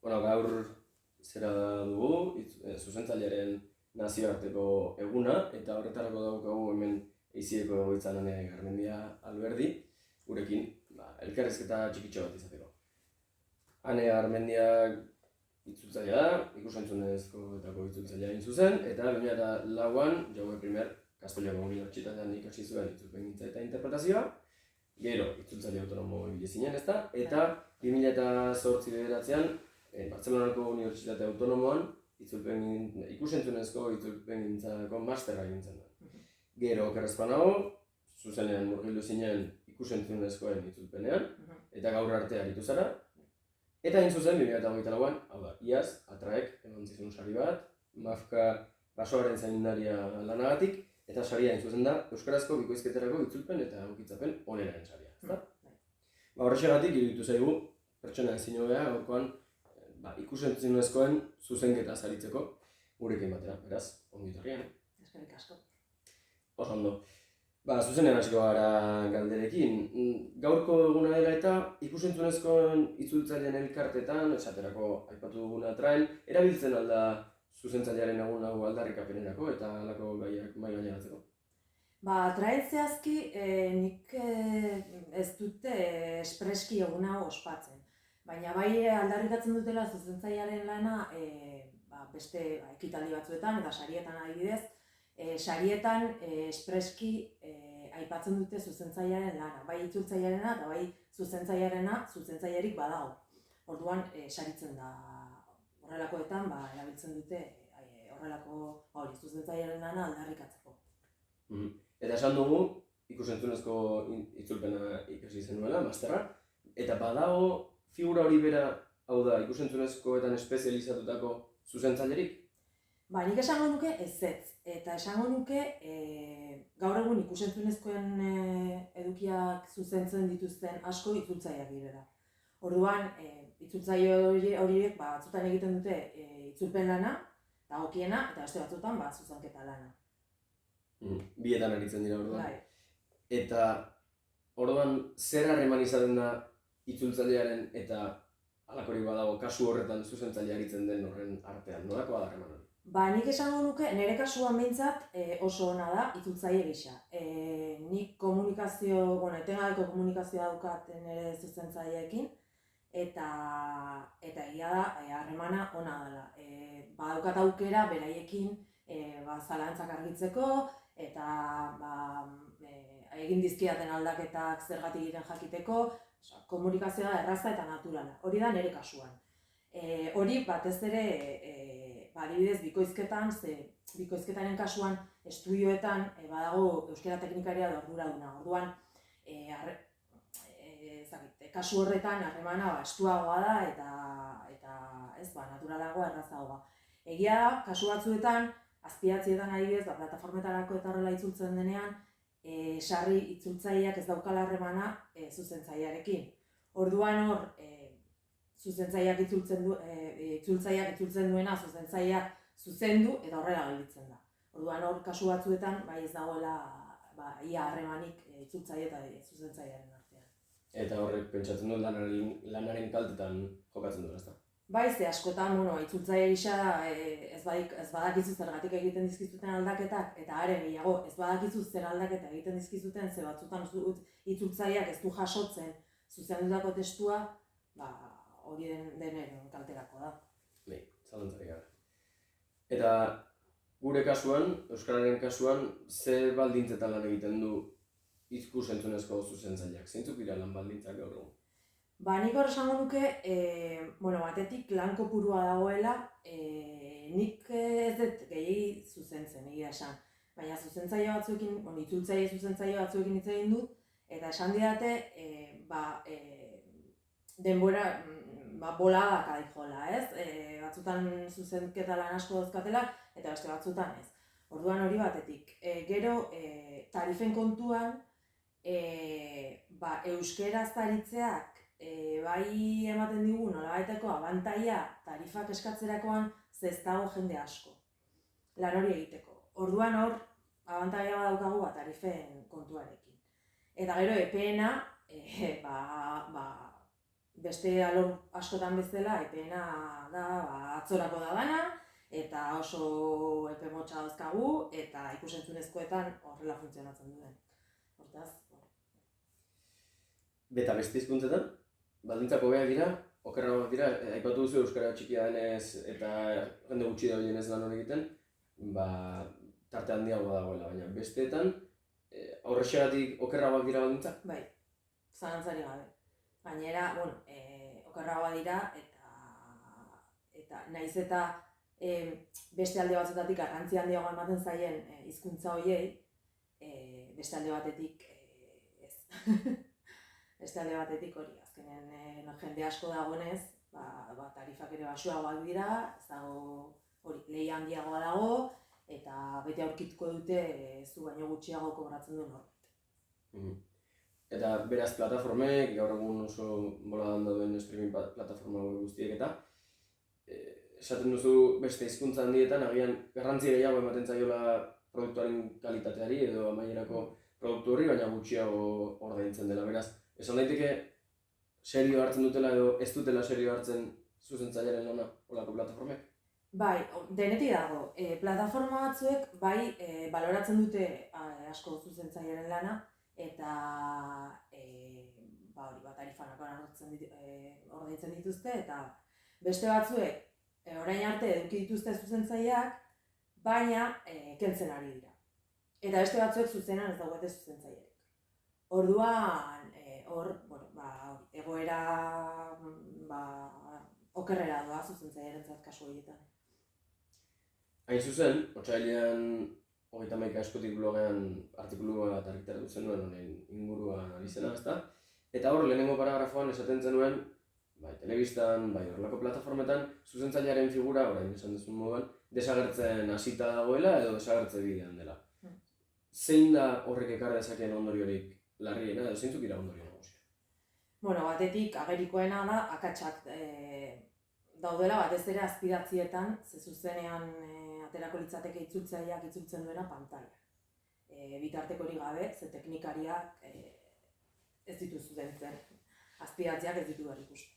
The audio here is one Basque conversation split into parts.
Gaur zera dugu, zuzentzailearen nazioarteko eguna, eta horretarako daukagu hemen Eizieko egoitzan Ane Garmendia Alberdi, gurekin elkarrizketa txikitxo bat izateko. Ane Garmendia itzultzailea da, ikus-entzunezkoetako itzultzailea egin zuzen, eta 2004an Jaume I Kastelloko Unibertsitatean ikasi zuen itzulpengintza eta interpretazioa, gero itzultzaile autonomo ibili zinen, ezta? Eta 2008-2009an Bartzelonako Unibertsitate Autonomoan ikus-entzunezko itzulpengintzako masterra egin zen. Gero okerrezpanago, zuzenean murgildu zinen ikus-entzunezkoen itzulpenean, eta gaur arte aritu zara. Eta egin zuzen 2008an, hau da, iaz, Atraek eman zizun sari bat, Mafka basoaren zaindaria lanagatik, eta saria egin zuzen da euskarazko bikoizketarako itzulpen eta egokitzapen onenaren saria, ezta? Horrexegatik iruditu zaigu pertsona ezin hobea gaurkoan ikus-entzunezkoen zuzenketa saritzeko gurekin batera, beraz, ongi etorri. Eskerrik asko. Oso ondo. Zuzenean hasiko gara galderekin. Gaurko eguna dela eta ikus-entzunezkoen itzultzaileen elkartetan, esaterako aipatu duguna Atraen, erabiltzen alda zuzentzailearen egun hau aldarrikapenerako eta halako gaiak mahai gaineratzeko? Atraen zehazki nik ez dute espreski egun hau ospatzen. Baina bai aldarrikatzen dutela zuzentzailearen lana beste ekitaldi batzuetan eta sarietan adibidez, sarietan espreski aipatzen dute zuzentzailearen lana, bai itzultzailearena eta bai zuzentzailearena zuzentzailerik badago. Orduan saritzen da horrelakoetan erabiltzen dute horrelako zuzentzailearen lana aldarrikatzeko. Eta esan dugu ikus-entzunezko itzulpena ikasi zenuela, masterra, eta badago figura hori bera, hau da, ikus-entzunezkoetan espezializatutako zuzentzailerik? Nik esango nuke ezetz, eta esango nuke gaur egun ikus-entzunezkoen edukiak zuzentzen dituzten asko itzultzaileak direla. Orduan, itzultzaile horiek batzutan egiten dute itzulpen lana, dagokiena, eta beste batzutan zuzenketa lana. Bietan aritzen dira orduan. Bai. Eta orduan, zer harreman izaten da itzultzailearen eta halakorik badago kasu horretan zuzentzailea aritzen den horren artean, nolakoa da harreman hori? Nik esango nuke, nire kasuan behintzat oso ona da itzultzaile gisa. Nik etengabeko komunikazioa daukat nire zuzentzaileekin, eta egia da, harremana ona dela. Badaukat aukera beraiekin zalantzak argitzeko, eta egin dizkidaten aldaketak zergatik diren jakiteko, komunikazioa erraza eta naturala. Hori da nire kasuan. Hori batez ere, adibidez bikoizketan, bikoizketaren kasuan estudioetan badago euskara teknikaria da arduraduna. Orduan, kasu horretan harremana estuagoa da eta naturalagoa, errazagoa. Egia da, kasu batzuetan, azpidatzietan adibidez, plataformetarako eta horrela itzultzen denean, sarri itzultzaileak ez daukala harremana zuzentzailearekin. Orduan hor, itzultzaileak itzultzen duena zuzentzaileak zuzendu eta horrela gelditzen da. Orduan hor, kasu batzuetan, ez dagoela ia harremanik itzultzaile eta zuzentzailearen artean. Eta horrek pentsatzen du lanaren kaltetan jokatzen du, ezta? Ze askotan, itzultzaile gisa ez badakizu zergatik egiten dizkizuten aldaketak, eta are gehiago ez badakizu zer aldaketa egiten dizkizuten, ze batzutan itzultzaileak ez du jasotzen zuzendutako testua, hori denen kalterako da. Zalantzari gara. Eta gure kasuan, euskararen kasuan, ze baldintzetan lan egiten du ikus-entzunezko zuzentzaileak? Zeintzuk dira lan baldintzak gaur egun? Nik hor esango nuke, batetik lan kopurua dagoela, nik ez dut gehiagi zuzentzen, egia esan. Baina zuzentzaile batzuekin, itzultzaile zuzentzaile batzuekin hitz egin dut, eta esan didate, denbora boladak adijola, ez? Batzutan zuzenketa lan asko dauzkatela, eta beste batzutan ez. Orduan hori batetik. Gero, tarifen kontuan, euskeraz aritzeak bai ematen digu nolabaiteko abantaila tarifak eskatzerakoan ze ez dago jende asko lan hori egiteko. Orduan hor, abantaila badaukagu tarifen kontuarekin. Eta gero epeena, beste alor askotan bezala, epeena da, atzorako da dana, eta oso epe motxa dauzkagu, eta ikusentzunezkoetan horrela funtzionatzen duen. Hortaz, Beta beste hizkuntzetan, baldintzak hobeak dira, okerragoak dira, aipatu duzu euskara txikia denez eta jende gutxi dabilenez lan hori egiten, tarte handiagoa dagoela, baina besteetan, horrexegatik okerragoak dira baldintzak? bai, zalantzari gabe. Gainera, okerragoa dira, eta naiz eta beste alde batzutatik garrantzi handiagoa ematen zaien hizkuntza horiei, beste alde batetik ez. Beste alde batetik hori, azkenen jende asko dagoenez, tarifak ere baxuagoak dira, ez dago hori, lehia handiagoa dago, eta beti aurkituko dute zu baino gutxiago kobratzen duen norbait. Eta beraz plataformek, gaur egun oso boladan dauden streaming plataforma guztiek eta esaten duzu beste hizkuntza handietan agian garrantzi gehiago ematen zaiola produktuaren kalitateari edo amaierako produktu horri, baina gutxiago ordaintzen dela. Beraz, esan daiteke serio hartzen dutela edo ez dutela serio hartzen zuzentzailearen lana olako plataformek? Bai, denetik dago. Plataforma batzuek bai baloratzen dute asko zuzentzailearen lana, eta tarifanak ordaintzen dituzte, eta beste batzuek orain arte eduki dituzte zuzentzaileak, baina kentzen ari dira. Eta beste batzuek zuzenan ez dagoete zuzentzailerik. Orduan, egoera okerrera doa zuzentzailearentzat kasu horietan. Hain zuzen, otsailean 31 eskutik blogean artikulua eta argitaratu zenuen honen inguruan ari zena, ezta? Eta hor, lehenengo paragrafoan esaten zenuen, bai telebistan, bai horrelako plataformetan, zuzentzailearen figura, orain esan duzun moduan, desagertzen hasita dagoela edo desagertze bidean dela. Zein da horrek ekar dezakeen ondoriorik larriena edo zeintzuk dira ondorio nagusia? Batetik agerikoena da akatsak daudela batez ere azpidatzietan, ze zuzenean aterako litzateke itzultzaileak itzultzen duena pantaila. Bitartekorik gabe, ze teknikariak ez ditu zuzentzen, azpidatziak ez ditu berrikusten.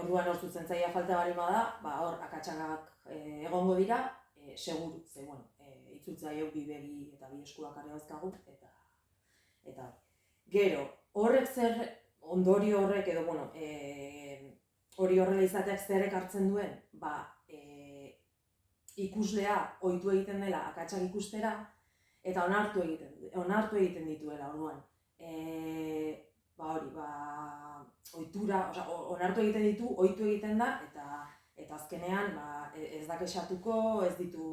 Orduan hor zuzentzailea falta bali bada, hor akatsak egongo dira, seguru, ze itzultzaileok bi begi eta bi eskuak ere dauzkagu, eta gero, horrek zer ondorio horrek edo, hori horrela izateak zer ekartzen duen, ikuslea ohitu egiten dela akatsak ikustera, eta onartu egiten dituela orduan. Ohitura, onartu egiten ditu, ohitu egiten da, eta azkenean ez da kexatuko, ez ditu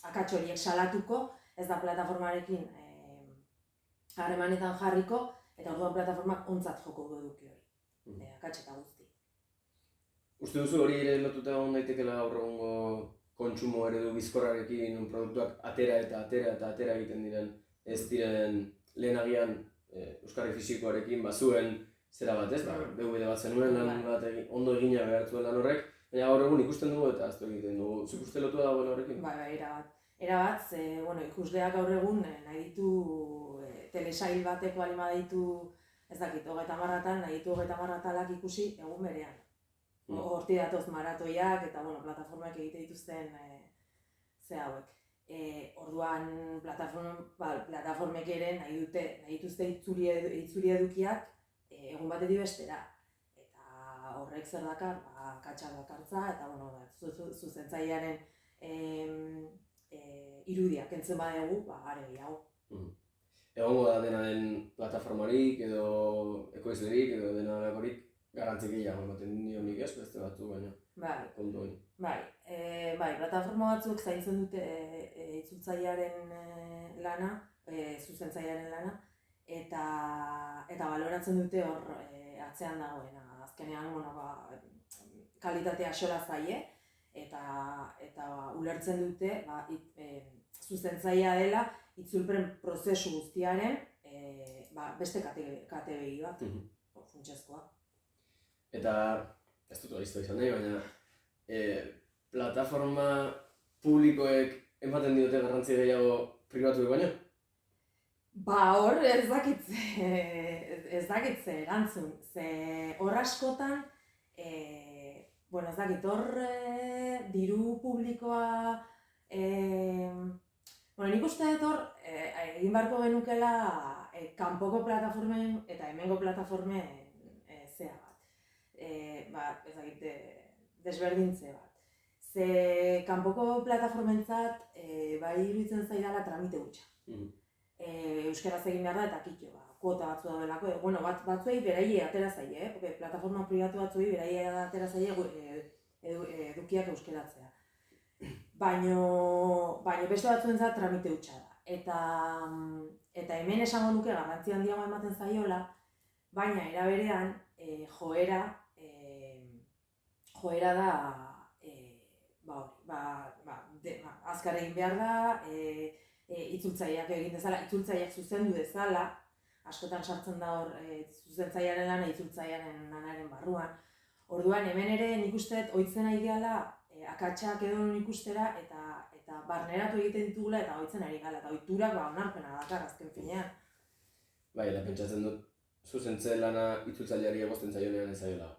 akats horiek salatuko, ez da plataformarekin harremanetan jarriko, eta orduan plataformak ontzat joko du eduki hori, akats eta guzti. Uste duzu hori ere lotuta egon daitekeela gaur egungo kontsumo eredu bizkorrarekin, produktuak atera egiten diren, ez diren lehenagian euskarri fisikoarekin bazuen zera bat, ez? DVD bat zenuen lan bat ondo egina behar zuen lan horrek, baina gaur egun ikusten dugu eta aztu egiten dugu. Zuk uste lotua dagoela horrekin? Bai, erabat, ikusleak gaur egun nahi ditu telesail bateko alima ditu, ez dakit, 30 nahi ditu 30 atalak ikusi egun berean. Horti datoz maratoiak eta plataformak egite dituzten hauek. Orduan plataformek ere nahi dituzte itzuli edukiak egun batetik bestera. Eta horrek zer dakar, akatsak dakartza eta zuzentzailearen irudia kentzen badegu, are gehiago. Egongo da dena den plataformarik edo ekoizlerik edo dena delakorik garrantzi gehiago ematen dionik ez, beste batzu baina kontu hori. Bai, plataforma batzuk zaintzen dute itzultzailearen lana, zuzentzailearen lana, eta baloratzen dute hor atzean dagoena. Azkenean, kalitatea axola zaie, eta ulertzen dute zuzentzailea dela itzulpen prozesu guztiaren beste katebegi bat, funtsezkoa. Eta, ez dut hori izan nahi, baina plataforma publikoek ematen diote garrantzi gehiago pribatuek baino? Hor ez dakit ze erantzun, ze hor askotan, ez dakit hor diru publikoa, nik uste dut hor egin beharko genukela kanpoko plataformen eta hemengo plataformen zea bat, ez dakit desberdintze bat. Ze kanpoko plataformentzat bai iruditzen zaidala tramite hutsa. Euskaraz egin behar da eta kitxo, kuota batzu daudelako, batzuei beraiei atera zaie, plataforma pribatu batzuei beraiei atera zaie edukiak euskaratzea. Baina beste batzuentzat tramite hutsa da. Eta hemen esango nuke garrantzi handiago ematen zaiola, baina era berean joera da azkar egin behar da, itzultzaileak egin dezala, itzultzaileak zuzendu dezala, askotan sartzen da hor zuzentzailearen lana itzultzailearen lanaren barruan. Orduan hemen ere nik uste dut ohitzen ari gehala akatsak edo ikustera eta barneratu egiten ditugula eta ohitzen ari gala, eta ohiturak onarpena dakar azken finean. Bai, pentsatzen dut zuzentze lana itzultzaileari egozten zaionean ez zaiola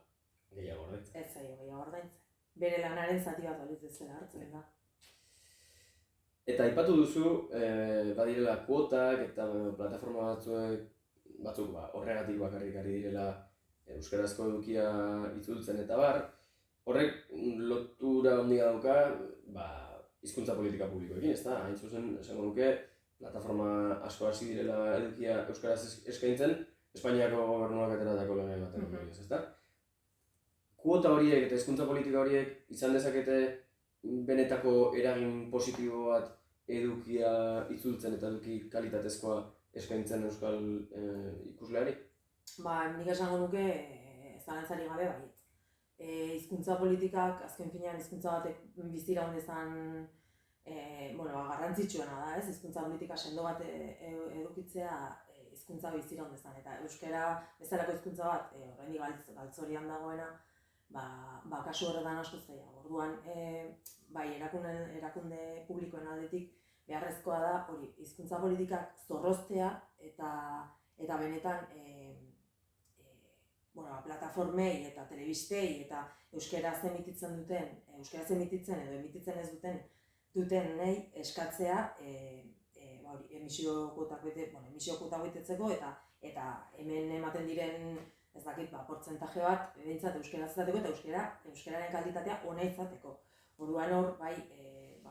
gehiago ordaintzen. Ez zaio gehiago ordaintzen. Bere lanaren zati bat balitz bezala hartzen da. Eta aipatu duzu, badirela kuotak eta plataforma batzuk horregatik bakarrik ari direla euskarazko edukia itzultzen eta bar, horrek lotura handia dauka hizkuntza politika publikoekin, ezta? Hain zuzen, esango nuke, plataforma asko hasi direla edukia euskaraz eskaintzen, Espainiako gobernuak ateratako lege baten, ezta? Kuota horiek eta hizkuntza politika horiek izan dezakete benetako eragin positibo bat edukia itzultzen eta eduki kalitatezkoa eskaintzen euskal ikusleari? Nik esango nuke zalantzarik gabe baietz. Hizkuntza politikak, azken finean hizkuntza batek biziraun dezan garrantzitsuena da, ez? Hizkuntza politika sendo bat edukitzea hizkuntza biziraun dezan, eta euskara bezalako hizkuntza bat oraindik galtzorian dagoena, kasu horretan asko zailago. Orduan, erakunde publikoen aldetik beharrezkoa da hori hizkuntza politikak zorroztea eta benetan plataformei eta telebistei eta euskaraz emititzen edo emititzen ez duten nahi eskatzea emisio kuotak betetzeko eta hemen ematen diren ez dakit, portzentaje bat behintzat euskaraz izateko eta euskararen kalitatea ona izateko. Orduan hor,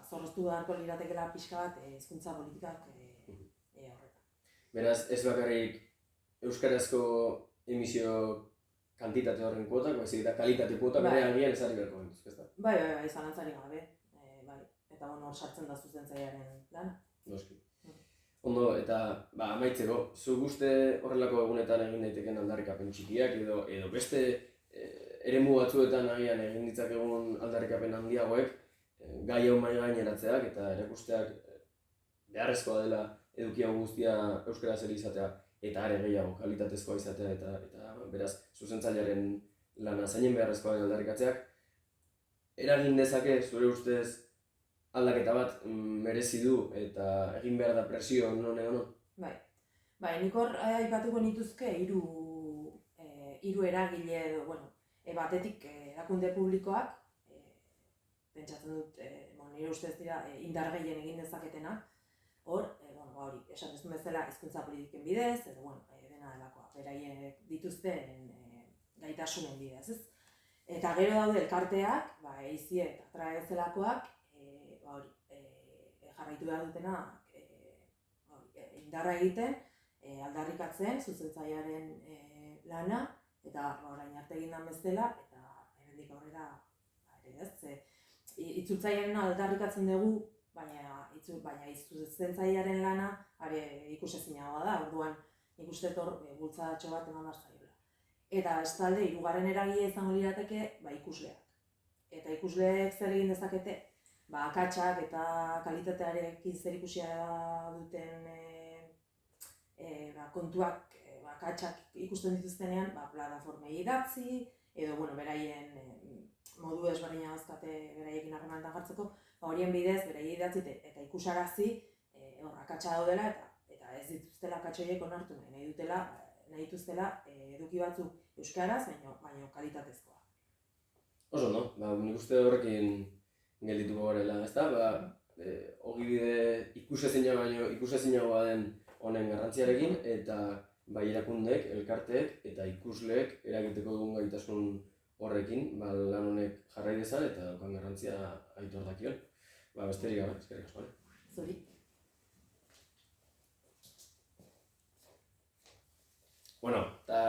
zorroztu beharko liratekeela pixka bat hizkuntza politikak horretan. Beraz, ez bakarrik euskarazko emisio kantitate horren kuotak, baizik eta kalitate kuotak ere agian ezarri beharko gintuz, ezta? Bai, zalantzarik gabe. Eta hor sartzen da zuzentzailearen lana. Noski. Ondo, eta amaitzeko, zu uste horrelako egunetan egin daiteken aldarrikapen txikiak edo beste eremu batzuetan agian egin ditzakegun aldarrikapen handiagoek gai hau mahai gaineratzeak eta erakusteak beharrezkoa dela eduki hau guztia euskaraz ere izatea eta are gehiago kalitatezkoa izatea eta beraz zuzentzailearen lana zainen beharrezkoa den aldarrikatzeak eragin dezake zure ustez aldaketa bat merezi du eta egin behar da presio non edo non? Bai, nik hor aipatuko nituzke hiru eragile edo, batetik erakunde publikoak, pentsatzen dut, nire ustez dira indar gehien egin dezaketenak, hor, hori, esan duzun bezala hizkuntza politiken bidez, edo, dena delakoa, beraiek dituzten gaitasunen bidez, ez? Eta gero daude elkarteak, EIZIE eta TRAE bezalakoak, jarraitu behar dutena indarra egiten, aldarrikatzen, zuzentzailearen lana, eta orain arte egin den bezala, eta hemendik aurrera ere ez. Itzultzailearen aldarrikatzen dugu, baina zuzentzailearen lana ikusezinagoa da, orduan nik uste hor bultzadatxo bat eman behar zaiola. Eta bestalde, hirugarren eragile izango lirateke ikusleak. Eta ikusleek zer egin dezakete, akatsak eta kalitatearekin zerikusia duten kontuak akatsak ikusten dituztenean plataformei idatzi, edo beraien modu ezberdina dauzkate beraiekin harremanetan jartzeko, horien bidez beraiei idatzi eta ikusarazi akatsa daudela eta eta ez dituztela katxoiek onartu nahi dituztela eduki batzuk euskaraz, baina kalitatezkoa. Oso, no? Nik uste horrekin geldituko garela, ezta? Ogibide ikusezinagoa den honen garrantziarekin, eta bai erakundek, elkarteek eta ikusleek eragiteko dugun gaitasun horrekin, lan honek jarrai dezan eta daukan garrantzia aitor dakion. Besterik gabe, eskerrik asko. Zuri. Bueno, eta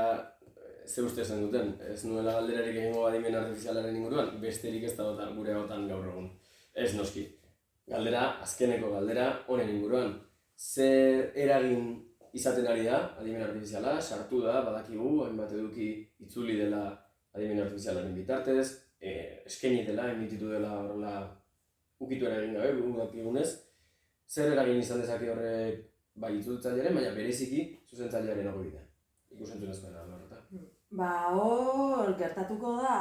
ze uste zen duten, ez nuela galderarik egingo adimen artifizialaren inguruan, besterik ez da gure hautan gaur egun. Ez noski. Galdera, azkeneko galdera, honen inguruan. Zer eragin izaten ari da, adimen artifiziala, sartu da, badakigu, hainbat eduki itzuli dela adimen artifizialaren bitartez, eskaini dela, emititu dela horrela ukitu eragin gabe, dakigunez. Zer eragin izan dezake horrek bai itzultzailearen, baina bereziki zuzentzailearen ogibidea. Ikusentzunezkoen horreta. Hor gertatuko da,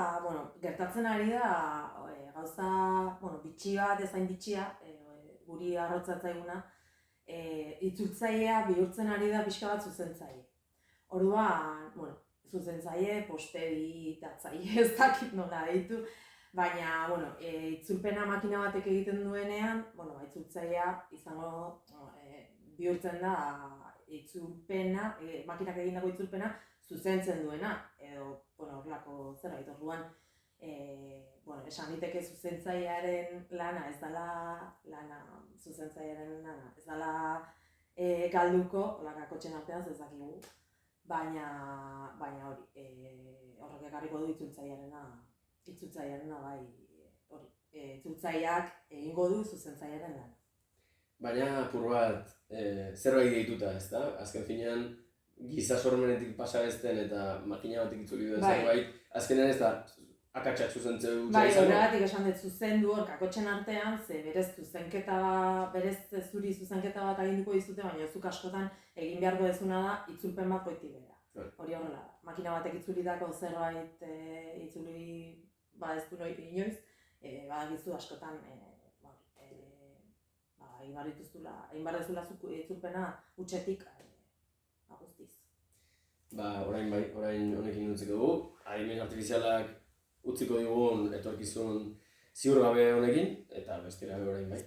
gertatzen ari da gauza bitxi bat, ezain bitxia, guri arrotzatzaiguna, itzultzailea bihurtzen ari da pixka bat zuzentzaile. Orduan, zuzentzaile, posteditatzaile, ez dakit nola deitu, baina, itzulpena makina batek egiten duenean, itzultzailea izango bihurtzen da itzulpena, makinak egindako itzulpena zuzentzen duena, edo, horrelako zerbait. Orduan, esan diteke zuzentzailearen lana ez dela zuzentzailearen lana ez dela galduko, kakotxen artean ez dakigu, baina hori, horrek ekarriko du itzultzailearena bai, hori, itzultzaileak egingo du zuzentzailearen lana. Baina apur bat zerbait dituta, ezta? Azken finean giza sormenetik pasa ezten eta makina batik itzuli duen zerbait, azkenean ez da akatsak zuzentzeu dutza izango. Horregatik esan dut zuzendu hor kakotxen artean, ze berez zuri zuzenketa bat aginduko dizute, baina zuk askotan egin beharko dezuna da itzulpen bat goitik behera. Hori horrela da. Makina batek itzulitako zerbait itzuli badeztu inoiz, badakizu askotan egin behar dezula itzulpena utxetik guztiz. Orain honekin utziko dugu, adimen artifizialak utziko digun etorkizun ziur gabe honekin, eta bestera orain bai.